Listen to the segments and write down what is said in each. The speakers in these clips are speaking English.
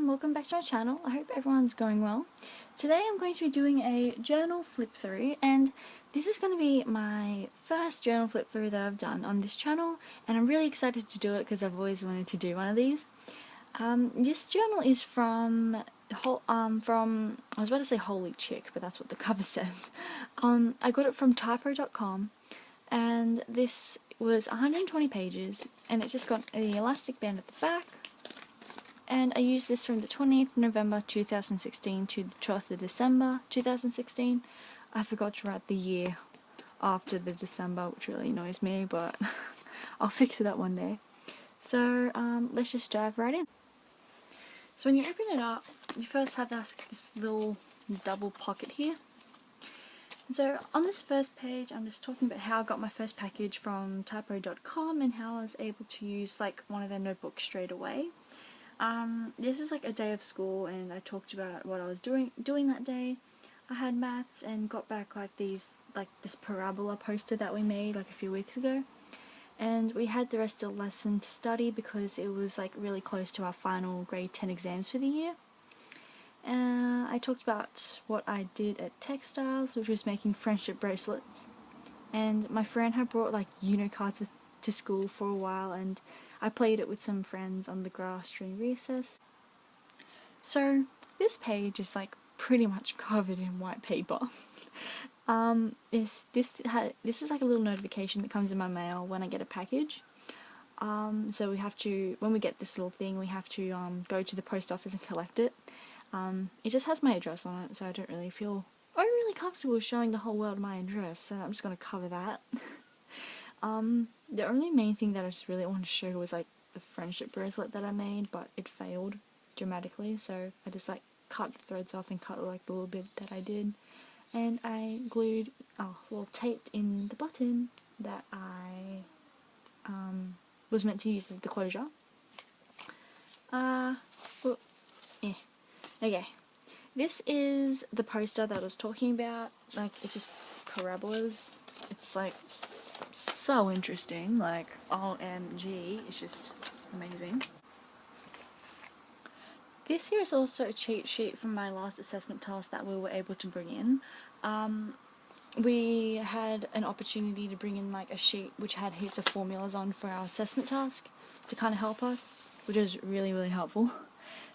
everyone, welcome back to my channel. I hope everyone's going well. Today I'm going to be doing a journal flip through, and this is going to be my first journal flip through that I've done on this channel, and I'm really excited to do it because I've always wanted to do one of these. This journal is from I was about to say Holy Chick, but that's what the cover says. I got it from typo.com, and this was 120 pages, and it's just got the elastic band at the back. And I used this from the 20th November 2016 to the 12th of December 2016. I forgot to write the year after the December, which really annoys me, but I'll fix it up one day. So let's just dive right in. So when you open it up, you first have this little double pocket here. So on this first page, I'm just talking about how I got my first package from typo.com and how I was able to use like one of their notebooks straight away. This is like a day of school, and I talked about what I was doing that day. I had maths and got back this parabola poster that we made like a few weeks ago, and we had the rest of the lesson to study because it was like really close to our final grade 10 exams for the year. I talked about what I did at Textiles, which was making friendship bracelets, and my friend had brought like cards to school for a while, and I played it with some friends on the grass during recess. So this page is like pretty much covered in white paper. This is like a little notification that comes in my mail when I get a package. So we have to, when we get this little thing, we have to go to the post office and collect it. It just has my address on it, so I don't really feel overly comfortable showing the whole world my address, so I'm just going to cover that. The only main thing that I just really wanted to show was like the friendship bracelet that I made, but it failed dramatically, so I just like cut the threads off and cut like the little bit that I did, and I glued, taped in the button that I was meant to use as the closure. Okay, this is the poster that I was talking about. Like, it's just parabolas. It's like so interesting, like OMG, it's just amazing. This here is also a cheat sheet from my last assessment task that we were able to bring in. We had an opportunity to bring in like a sheet which had heaps of formulas on for our assessment task to kind of help us, which was really, really helpful.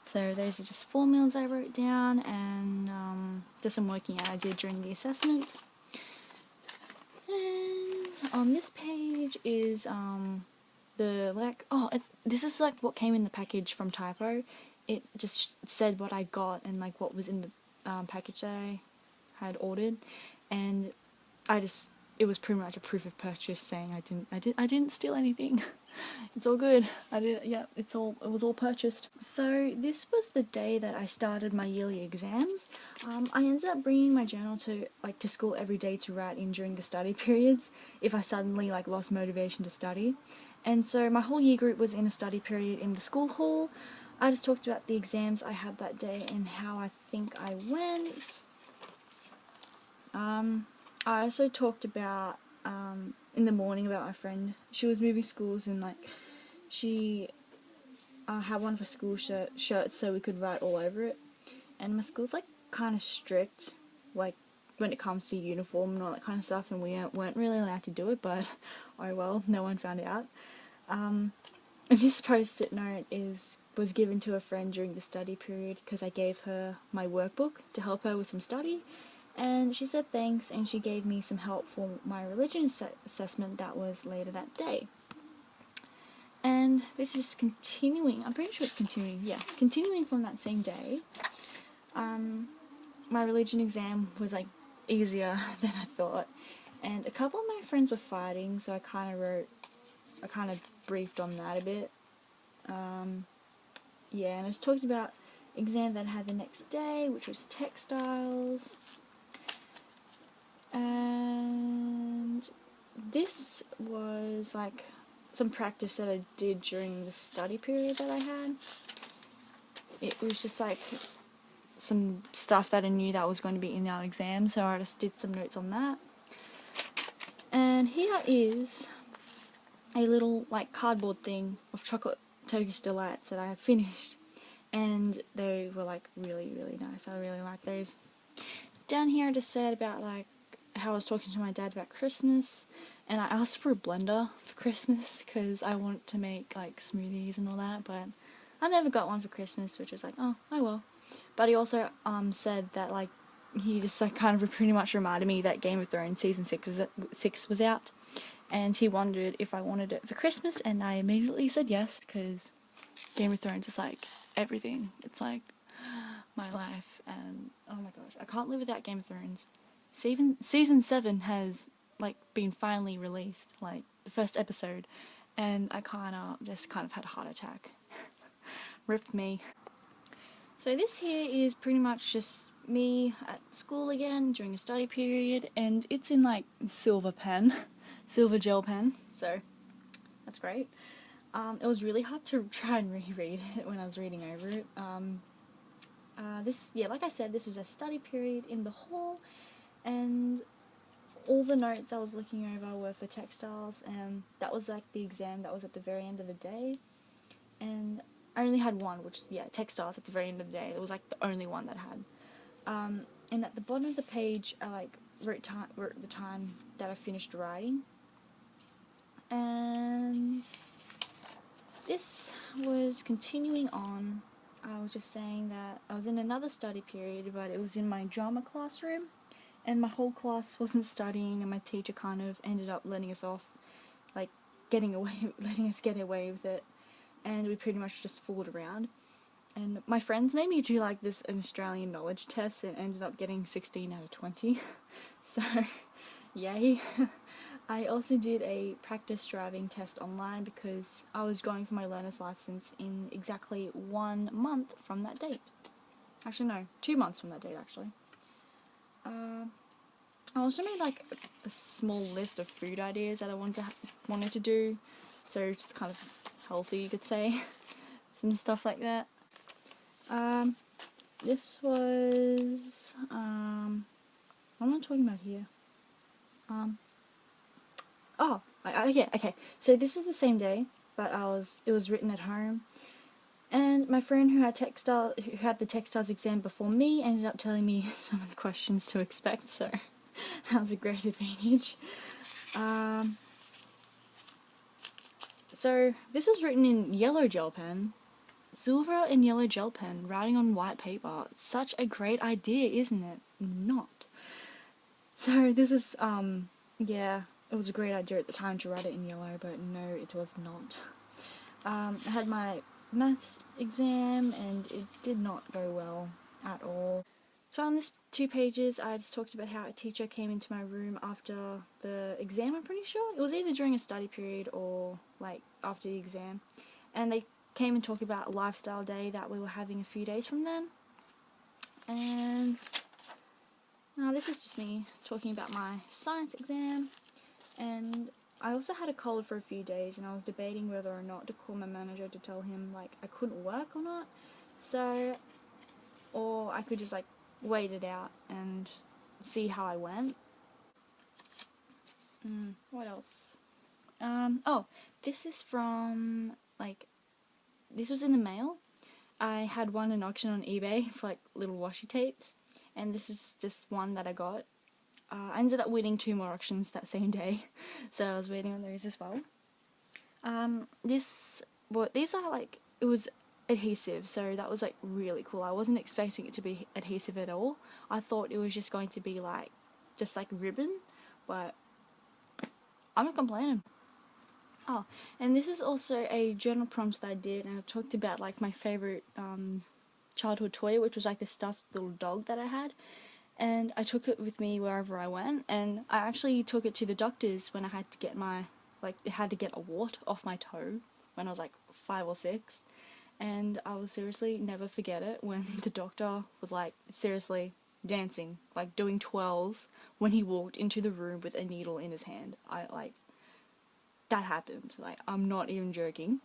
So those are just formulas I wrote down, and just some working out I did during the assessment. And on this page is this is like what came in the package from Typo. It just said what I got and like what was in the package that I had ordered, and it was pretty much a proof of purchase saying I didn't steal anything. It's all good. It was all purchased. So this was the day that I started my yearly exams. I ended up bringing my journal to school every day to write in during the study periods if I suddenly lost motivation to study. And so my whole year group was in a study period in the school hall. I just talked about the exams I had that day and how I think I went. I also talked about in the morning about my friend. She was moving schools, and she had one of her school shirts so we could write all over it. And my school's kind of strict, when it comes to uniform and all that kind of stuff, and we weren't really allowed to do it, but oh well, no one found out. And this post-it note was given to a friend during the study period because I gave her my workbook to help her with some study. And she said thanks, and she gave me some help for my religion assessment that was later that day. And this is continuing, I'm pretty sure it's continuing, yeah, continuing from that same day. My religion exam was easier than I thought, and a couple of my friends were fighting, so I kind of briefed on that a bit. Yeah, and I just talked about exam that I had the next day, which was textiles. And this was some practice that I did during the study period that I had. It was just some stuff that I knew that was going to be in our exam, so I just did some notes on that. And here is a little cardboard thing of chocolate Turkish delights that I have finished. and they were like really, really nice. I really like those. Down here I just said about like how I was talking to my dad about Christmas, and I asked for a blender for Christmas because I want to make like smoothies and all that, but I never got one for Christmas, which was like, oh well. But he also said that like he just like kind of pretty much reminded me that Game of Thrones season 6 was out, and he wondered if I wanted it for Christmas, and I immediately said yes because Game of Thrones is like everything. It's like my life, and oh my gosh, I can't live without Game of Thrones. Season 7 has like been finally released, like the first episode, and I kind of had a heart attack. Rip me. So this here is pretty much just me at school again during a study period, and it's in like silver gel pen, so that's great. It was really hard to try and reread it when I was reading over it. Like I said, this was a study period in the hall, and all the notes I was looking over were for textiles, and that was like the exam that was at the very end of the day, and I only had one, which is, textiles at the very end of the day. It was like the only one that had. And at the bottom of the page, I like wrote the time that I finished writing, and this was continuing on. I was just saying that I was in another study period, but it was in my drama classroom, and my whole class wasn't studying, and my teacher kind of ended up letting us off, like letting us get away with it, and we pretty much just fooled around. And my friends made me do like this Australian knowledge test and ended up getting 16 out of 20. So, yay. I also did a practice driving test online because I was going for my learner's license in exactly 1 month from that date. Actually, no, 2 months from that date, actually. I also made like a small list of food ideas that I wanted to do, so it's kind of healthy, you could say. Some stuff like that. This was, what am I talking about here? Okay. So this is the same day, but it was written at home. And my friend who had the textiles exam before me ended up telling me some of the questions to expect, so that was a great advantage. So this was written in yellow gel pen. Silver and yellow gel pen, writing on white paper. Such a great idea, isn't it? Not. So this is, it was a great idea at the time to write it in yellow, but no, it was not. I had my maths exam, and it did not go well at all. So on this 2 pages, I just talked about how a teacher came into my room after the exam, I'm pretty sure. It was either during a study period or, like, after the exam. And they came and talked about a lifestyle day that we were having a few days from then. And now this is just me talking about my science exam. And I also had a cold for a few days, and I was debating whether or not to call my manager to tell him like I couldn't work or not. So, or I could just like wait it out and see how I went. What else? This is from this was in the mail. I had won an auction on eBay for like little washi tapes, and this is just one that I got. I ended up winning 2 more auctions that same day, so I was waiting on those as well. These are like, it was adhesive, so that was like really cool. I wasn't expecting it to be adhesive at all. I thought it was just going to be like, just like ribbon, but I'm not complaining. Oh, and this is also a journal prompt that I did, and I talked about like my favourite childhood toy, which was like the stuffed little dog that I had, and I took it with me wherever I went, and I actually took it to the doctor's when I had to get a wart off my toe when I was like 5 or 6, and I will seriously never forget it when the doctor was like seriously dancing, like doing twirls when he walked into the room with a needle in his hand. That happened. Like, I'm not even joking.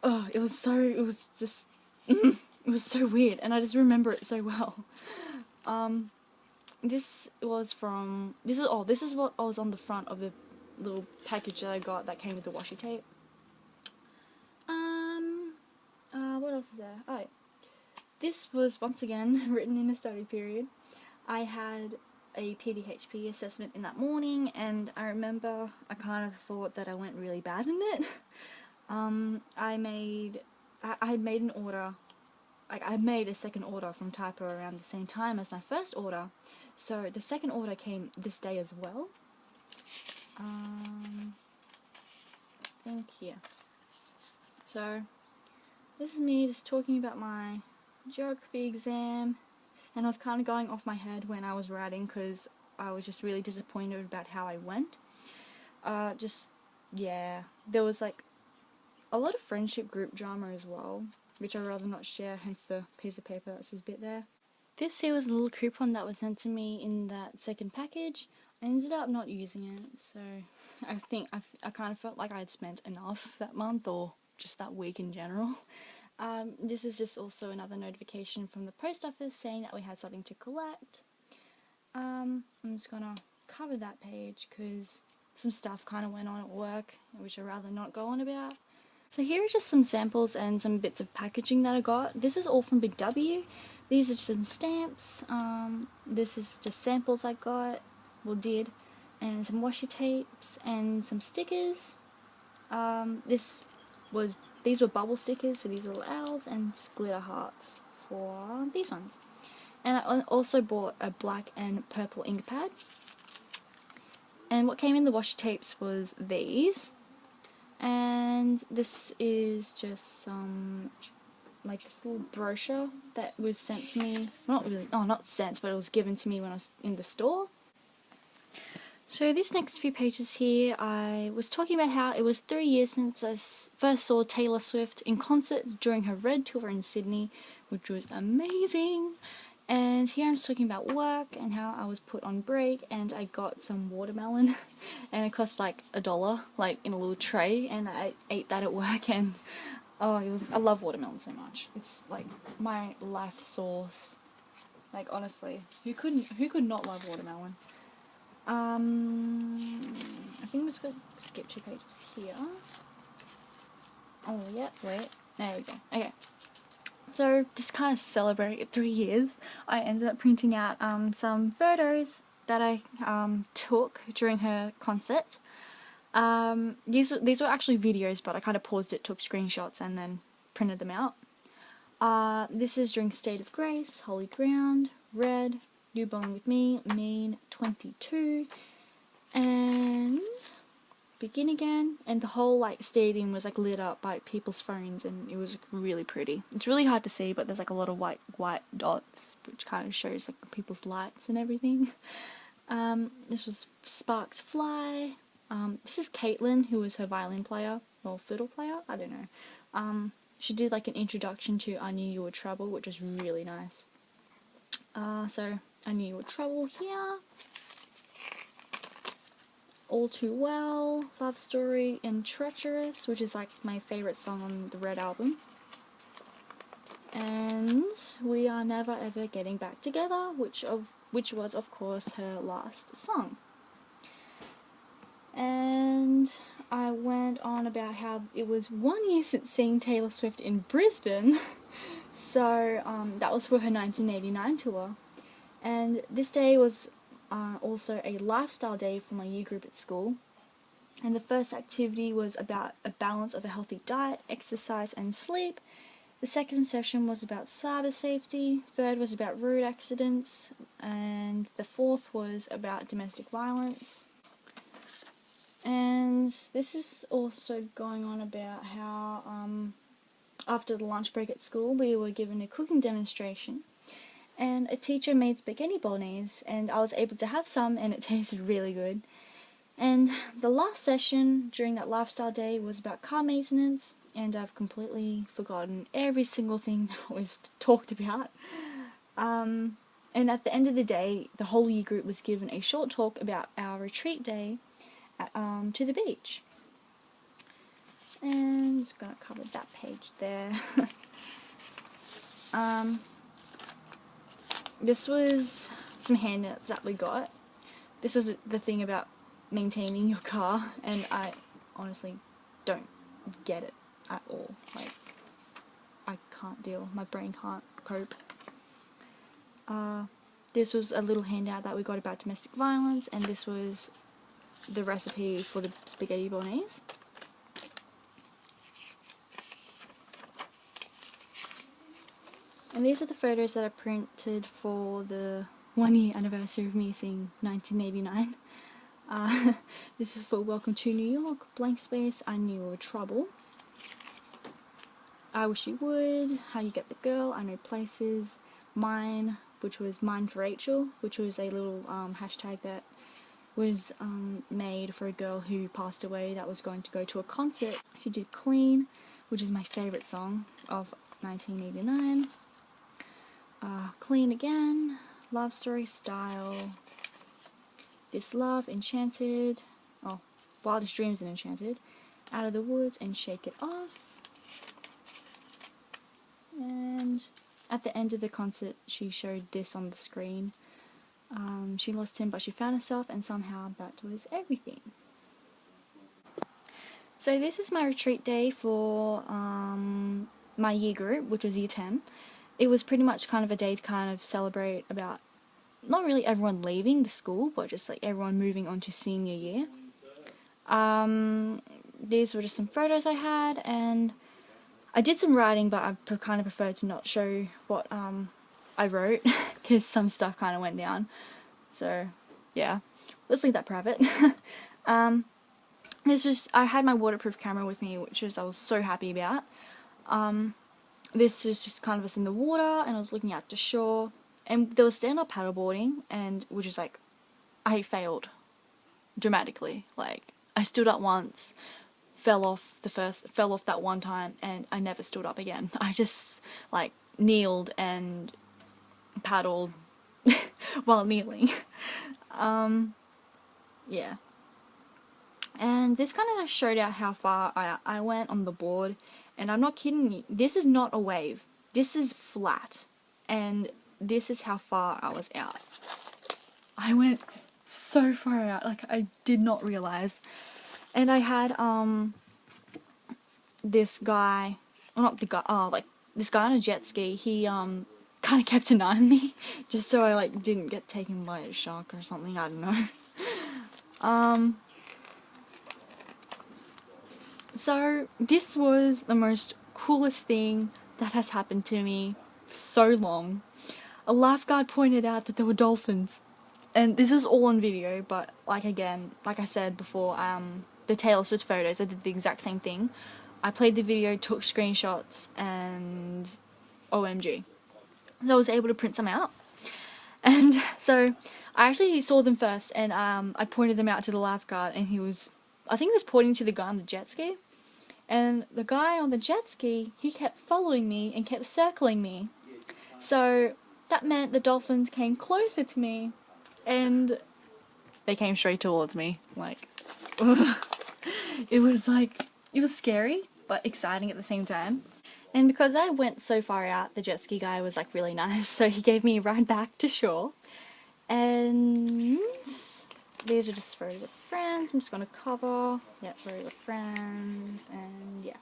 Oh, it was so weird, and I just remember it so well. This is what was on the front of the little package that I got that came with the washi tape. What else is there? Oh, yeah. This was once again written in a study period. I had a PDHP assessment in that morning, and I remember I kind of thought that I went really bad in it. I had made an order, like I made a second order from Typo around the same time as my first order, so the second order came this day as well. I think here. So this is me just talking about my geography exam, and I was kind of going off my head when I was writing because I was just really disappointed about how I went. Yeah, there was like a lot of friendship group drama as well, which I'd rather not share, hence the piece of paper that's just a bit there. This here was a little coupon that was sent to me in that second package. I ended up not using it, so I think I kind of felt like I had spent enough that month, or just that week in general. This is just also another notification from the post office saying that we had something to collect. I'm just gonna cover that page because some stuff kind of went on at work, which I'd rather not go on about. So here are just some samples and some bits of packaging that I got. This is all from Big W. These are some stamps. This is just samples I got, did, and some washi tapes and some stickers. These were bubble stickers for these little owls, and glitter hearts for these ones. And I also bought a black and purple ink pad. And what came in the washi tapes was these. And this is just some, like, this little brochure that was sent to me. Not sent, but it was given to me when I was in the store. So these next few pages here, I was talking about how it was 3 years since I first saw Taylor Swift in concert during her Red tour in Sydney, which was amazing. And here I'm just talking about work and how I was put on break, and I got some watermelon, and it cost like $1, like in a little tray, and I ate that at work, and I love watermelon so much. It's like my life source. Like, honestly, who could not love watermelon? I think I'm just going to skip 2 pages here. Oh, yeah, wait. There we go. Okay. So, just kind of celebrate 3 years, I ended up printing out some photos that I took during her concert. These were actually videos, but I kind of paused it, took screenshots, and then printed them out. This is during State of Grace, Holy Ground, Red, You Belong With Me, Mean, 22, and Begin Again, and the whole like stadium was like lit up by people's phones, and it was really pretty. It's really hard to see, but there's like a lot of white dots, which kind of shows like people's lights and everything. This was Sparks Fly. This is Caitlin, who was her violin player, or fiddle player, I don't know. She did like an introduction to I Knew You Were Trouble, which was really nice. So I Knew You Were Trouble here. All Too Well, Love Story, and Treacherous, which is like my favourite song on the Red album. And We Are Never Ever Getting Back Together, which was of course her last song. And I went on about how it was 1 year since seeing Taylor Swift in Brisbane, so that was for her 1989 tour. And this day was also a lifestyle day for my year group at school, and the first activity was about a balance of a healthy diet, exercise and sleep. The second session was about cyber safety, third was about road accidents, and the fourth was about domestic violence. And this is also going on about how after the lunch break at school we were given a cooking demonstration, and a teacher made spaghetti bolognese, and I was able to have some, and it tasted really good. And the last session during that lifestyle day was about car maintenance, and I've completely forgotten every single thing that was talked about. And at the end of the day, the whole year group was given a short talk about our retreat day to the beach. And I'm just going to cover that page there. This was some handouts that we got. This was the thing about maintaining your car, and I honestly don't get it at all. Like, I can't deal. My brain can't cope. This was a little handout that we got about domestic violence, and this was the recipe for the spaghetti bolognese. And these are the photos that I printed for the 1-year anniversary of me seeing 1989. This is for Welcome to New York, blank space, I knew you were trouble. I wish you would, how you get the girl, I know places, mine, which was mine for Rachel, which was a little hashtag that was made for a girl who passed away that was going to go to a concert. She did Clean, which is my favourite song of 1989. Clean again, Love Story Style, This Love, Enchanted, oh, Wildest Dreams and Enchanted, Out of the Woods and Shake It Off. And at the end of the concert she showed this on the screen. She lost him but she found herself, and somehow that was everything. So this is my retreat day for my year group, which was year 10. It was pretty much kind of a day to kind of celebrate about not really everyone leaving the school, but just like everyone moving on to senior year. These were just some photos I had, and I did some writing, but I kind of prefer to not show what I wrote because some stuff kind of went down. So yeah, let's leave that private. I had my waterproof camera with me, which I was so happy about. This is just kind of us in the water, and I was looking out to shore, and there was stand-up paddleboarding, and which is like, I failed dramatically. Like, I stood up once, fell off that one time, and I never stood up again. I just like kneeled and paddled while kneeling. Yeah. And this kind of showed out how far I went on the board, and I'm not kidding you, this is not a wave, this is flat, and this is how far I was out. I went so far out, like I did not realise. And I had this guy, well, not the guy, like this guy on a jet ski, he kind of kept an eye on me, just so I like didn't get taken by a shark or something, I don't know. So this was the most coolest thing that has happened to me for so long. A lifeguard pointed out that there were dolphins, and this is all on video, but like I said before, the Taylor Swift photos, I did the exact same thing. I played the video, took screenshots, and OMG. So I was able to print some out. And so I actually saw them first, and I pointed them out to the lifeguard, and I think he was pointing to the guy on the jet ski. And the guy on the jet ski, he kept following me and kept circling me. So that meant the dolphins came closer to me, and they came straight towards me. Like, it was scary, but exciting at the same time. And because I went so far out, the jet ski guy was like really nice, so he gave me a ride back to shore. And these are just photos of friends. I'm just going to cover. Yeah, photos of friends, and yeah.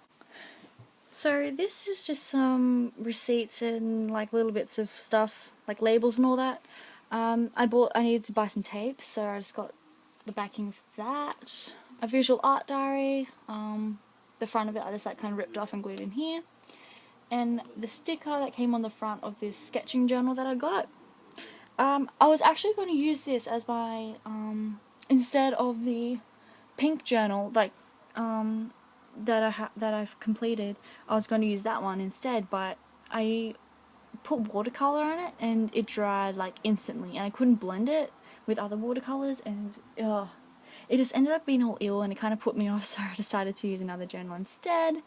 So this is just some receipts and like little bits of stuff, like labels and all that. I needed to buy some tape, so I just got the backing of that. A visual art diary. The front of it I just like kind of ripped off and glued in here. And the sticker that came on the front of this sketching journal that I got. I was actually going to use this as my, instead of the pink journal, like, that I've completed, I was going to use that one instead, but I put watercolor on it, and it dried, like, instantly, and I couldn't blend it with other watercolors, and, it just ended up being all ill, and it kind of put me off, so I decided to use another journal instead.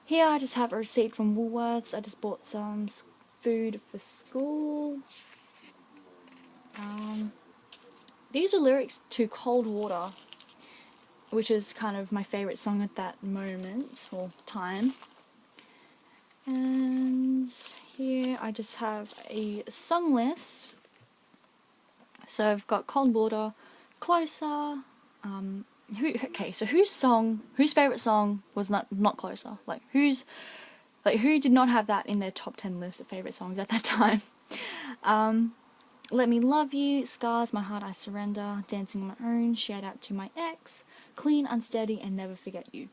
Here I just have a receipt from Woolworths. I just bought some food for school. These are lyrics to Cold Water, which is kind of my favourite song at that moment, or time. And here I just have a song list. So I've got Cold Water, Closer, so whose favourite song was not Closer? Like, whose Like, who did not have that in their top 10 list of favourite songs at that time? Let Me Love You, Scars, My Heart I Surrender, Dancing on My Own, Shout Out to My Ex, Clean, Unsteady, and Never Forget You.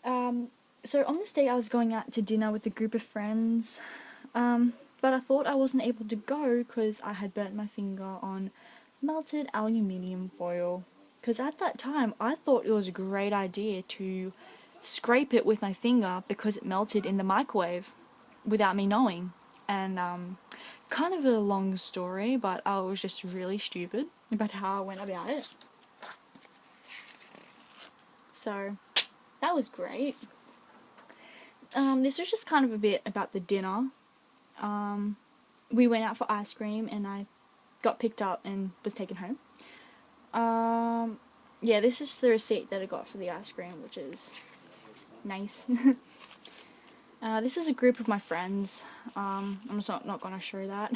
So on this day I was going out to dinner with a group of friends, but I thought I wasn't able to go because I had burnt my finger on melted aluminium foil. Because at that time I thought it was a great idea to scrape it with my finger because it melted in the microwave without me knowing. And kind of a long story, but I was just really stupid about how I went about it. So that was great. This was just kind of a bit about the dinner. We went out for ice cream and I got picked up and was taken home. Yeah, this is the receipt that I got for the ice cream, which is nice. This is a group of my friends. I'm just not going to show that.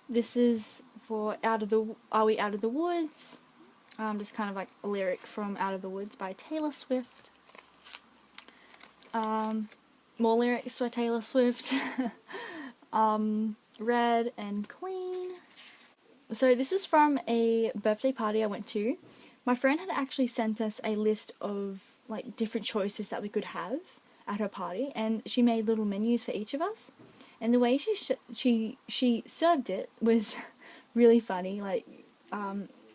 This is for Are We Out of the Woods? Just kind of like a lyric from Out of the Woods by Taylor Swift. More lyrics by Taylor Swift. Red and Clean. So this is from a birthday party I went to. My friend had actually sent us a list of like different choices that we could have at her party, and she made little menus for each of us. And the way she served it was really funny. Like,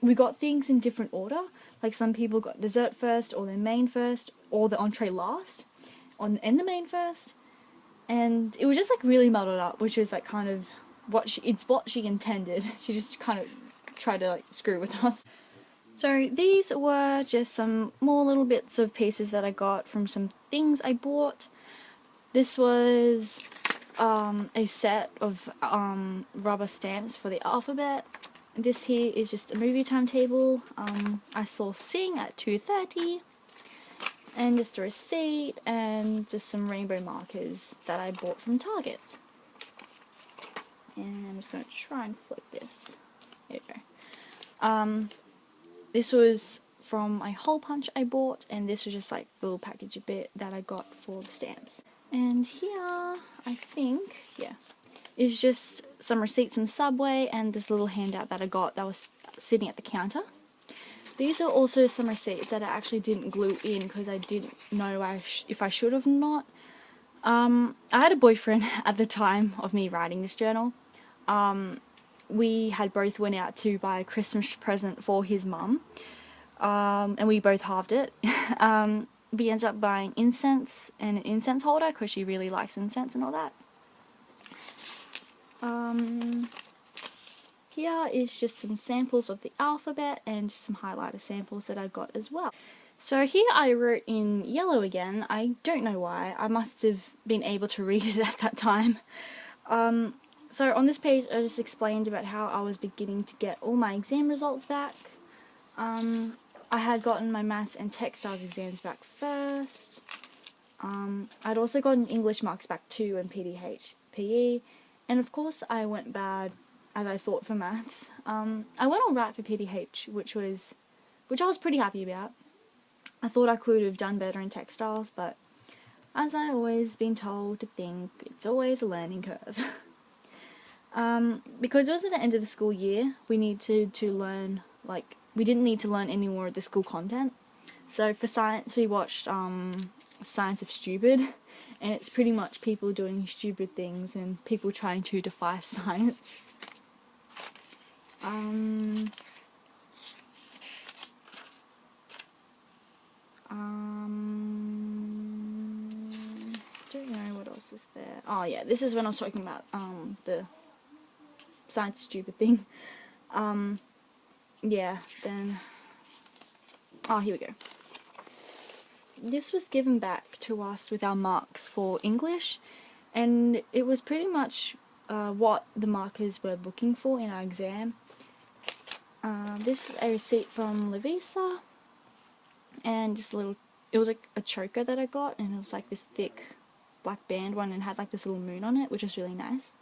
we got things in different order. Like, some people got dessert first, or their main first, or the entree last, and the main first. And it was just like really muddled up, which was like kind of what she intended. She just kind of tried to like screw with us. So these were just some more little bits of pieces that I got from some things I bought. This was a set of rubber stamps for the alphabet. This here is just a movie timetable. I saw Sing at 2:30. And just a receipt and just some rainbow markers that I bought from Target. And I'm just going to try and flip this. There we go. This was from a hole punch I bought, and this was just like the little package bit that I got for the stamps. And here, I think, yeah, is just some receipts from Subway and this little handout that I got that was sitting at the counter. These are also some receipts that I actually didn't glue in because I didn't know if I should have or not. I had a boyfriend at the time of me writing this journal. We had both went out to buy a Christmas present for his mum, and we both halved it. We ended up buying incense and an incense holder because she really likes incense and all that. Here is just some samples of the alphabet and just some highlighter samples that I got as well. So here I wrote in yellow again. I don't know why. I must have been able to read it at that time. So on this page I just explained about how I was beginning to get all my exam results back. I had gotten my maths and textiles exams back first. I'd also gotten English marks back too and PDH, PE. And of course I went bad as I thought for maths. I went alright for PDH, which I was pretty happy about. I thought I could have done better in textiles, but as I always been told to think, it's always a learning curve. Because it was at the end of the school year, we needed to learn, like, we didn't need to learn any more of the school content. So for science, we watched Science of Stupid, and it's pretty much people doing stupid things and people trying to defy science. Don't know what else is there. Oh yeah, this is when I was talking about the science stupid thing. Yeah, then here we go. This was given back to us with our marks for English, and it was pretty much what the markers were looking for in our exam. This is a receipt from Lovisa, and just a little, it was like a choker that I got, and it was like this thick black band one and had like this little moon on it, which was really nice.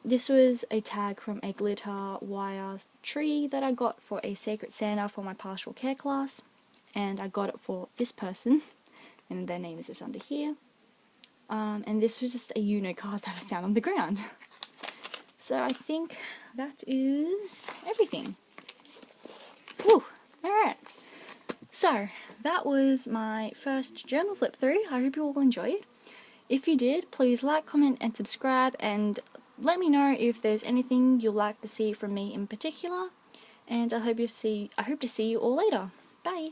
This was a tag from a glitter wire tree that I got for a Sacred Santa for my pastoral care class, and I got it for this person, and their name is just under here. And this was just a Uno card that I found on the ground. So I think that is everything. Woo! Alright. So, that was my first journal flip through. I hope you all enjoyed. If you did, please like, comment and subscribe, and let me know if there's anything you'd like to see from me in particular. And I hope to see you all later. Bye!